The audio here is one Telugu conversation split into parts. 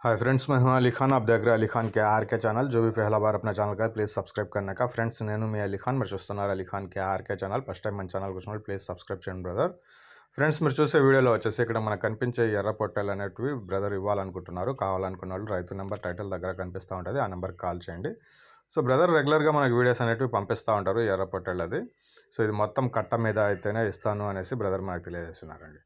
हाय फ्रेंड्स, मैं हूं अली खान। आप देख रहे हैं अली खान के आर के ఛానల్। जो भी पहला बार अपना ఛానల్ का प्लीज़ सब्सक्రైబ్ करने का फ्रेंड्स। నేను మీ అలీ ఖాన్, మీరు చూస్తున్నారు Ali Khan K R K channel. First time మన ఛానల్కి వచ్చినప్పుడు ప్లీజ్ సబ్స్క్రైబ్ చేయండి బ్రదర్. ఫ్రెండ్స్, మీరు చూసే వీడియోలో వచ్చేసి ఇక్కడ మనకు కనిపించే ఎర్ర పొట్టేలు అనేటివి బ్రదర్ ఇవ్వాలనుకుంటున్నారు. కావాలనుకున్న వాళ్ళు రైతు నెంబర్ టైటిల్ దగ్గర కనిపిస్తూ ఉంటుంది, ఆ నెంబర్కి కాల్ చేయండి. సో బ్రదర్ రెగ్యులర్గా మనకు వీడియోస్ అనేటివి పంపిస్తూ ఉంటారు ఎర్ర పొట్టేళ్ళది. సో ఇది మొత్తం కట్ట మీద అయితేనే ఇస్తాను అనేసి బ్రదర్ మనకు తెలియజేస్తున్నారండి.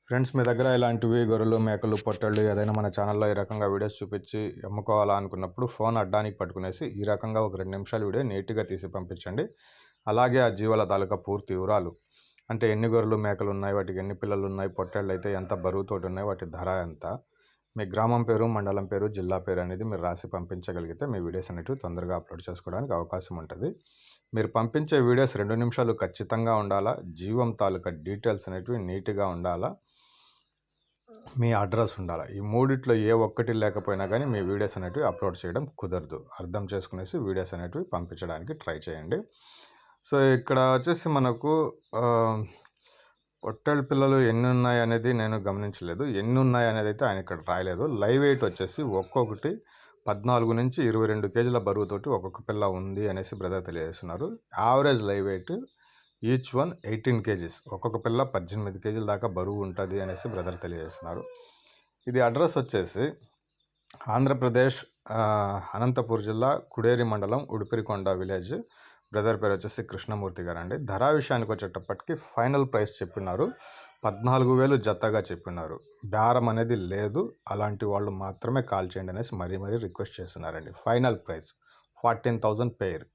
ఫ్రెండ్స్, మీ దగ్గర ఇలాంటివి గొర్రెలు, మేకలు, పొట్టేళ్ళు ఏదైనా మన ఛానల్లో ఈ రకంగా వీడియోస్ చూపించి అమ్ముకోవాలా అనుకున్నప్పుడు ఫోన్ అడ్డానికి పట్టుకునేసి ఈ రకంగా ఒక 2 నిమిషాల వీడియో నీట్గా తీసి పంపించండి. అలాగే ఆ జీవాల తాలూకా పూర్తి వివరాలు, అంటే ఎన్ని గొర్రెలు, మేకలు ఉన్నాయి, వాటికి ఎన్ని పిల్లలు ఉన్నాయి, పొట్టేళ్ళు అయితే ఎంత బరువుతోటి ఉన్నాయి, వాటి ధర ఎంత, మీ గ్రామం పేరు, మండలం పేరు, జిల్లా పేరు అనేది మీరు రాసి పంపించగలిగితే మీ వీడియోస్ అనేటివి తొందరగా అప్లోడ్ చేసుకోవడానికి అవకాశం ఉంటుంది. మీరు పంపించే వీడియోస్ 2 నిమిషాలు ఖచ్చితంగా ఉండాలా. జీవం తాలూకా డీటెయిల్స్ అనేటివి నీట్గా ఉండాలా. మీ అడ్రస్ ఉండాలి. ఈ మూడిట్లో ఏ ఒక్కటి లేకపోయినా కానీ మీ వీడియోస్ అనేటివి అప్లోడ్ చేయడం కుదరదు. అర్థం చేసుకునేసి వీడియోస్ అనేటివి పంపించడానికి ట్రై చేయండి. సో ఇక్కడ వచ్చేసి మనకు పొట్టేళ్ళ పిల్లలు ఎన్ని ఉన్నాయి అనేది నేను గమనించలేదు. ఎన్ని ఉన్నాయి అనేది అయితే ఆయన ఇక్కడ రాయలేదు. లైవ్ వెయిట్ వచ్చేసి ఒక్కొక్కటి 14 నుంచి 22 కేజీల బరువుతోటి ఒక్కొక్క పిల్ల ఉంది అనేసి బ్రదర్ తెలియజేస్తున్నారు. Average live weight each one 18 kgs, ఒక్కొక్క పిల్ల 18 కేజీల దాకా బరువు ఉంటుంది అనేసి బ్రదర్ తెలియజేస్తున్నారు. ఇది అడ్రస్ వచ్చేసి ఆంధ్రప్రదేశ్ అనంతపూర్ జిల్లా కుడేరి మండలం ఉడిపిరికొండ విలేజ్. బ్రదర్ పేరు వచ్చేసి కృష్ణమూర్తి గారు అండి. ధర విషయానికి వచ్చేటప్పటికి ఫైనల్ ప్రైస్ చెప్పినారు 14,000 జతగా చెప్పినారు. బేరం అనేది లేదు. అలాంటి వాళ్ళు మాత్రమే కాల్ చేయండి అనేసి మరీ రిక్వెస్ట్ చేస్తున్నారండి. Final price 14,000 pair.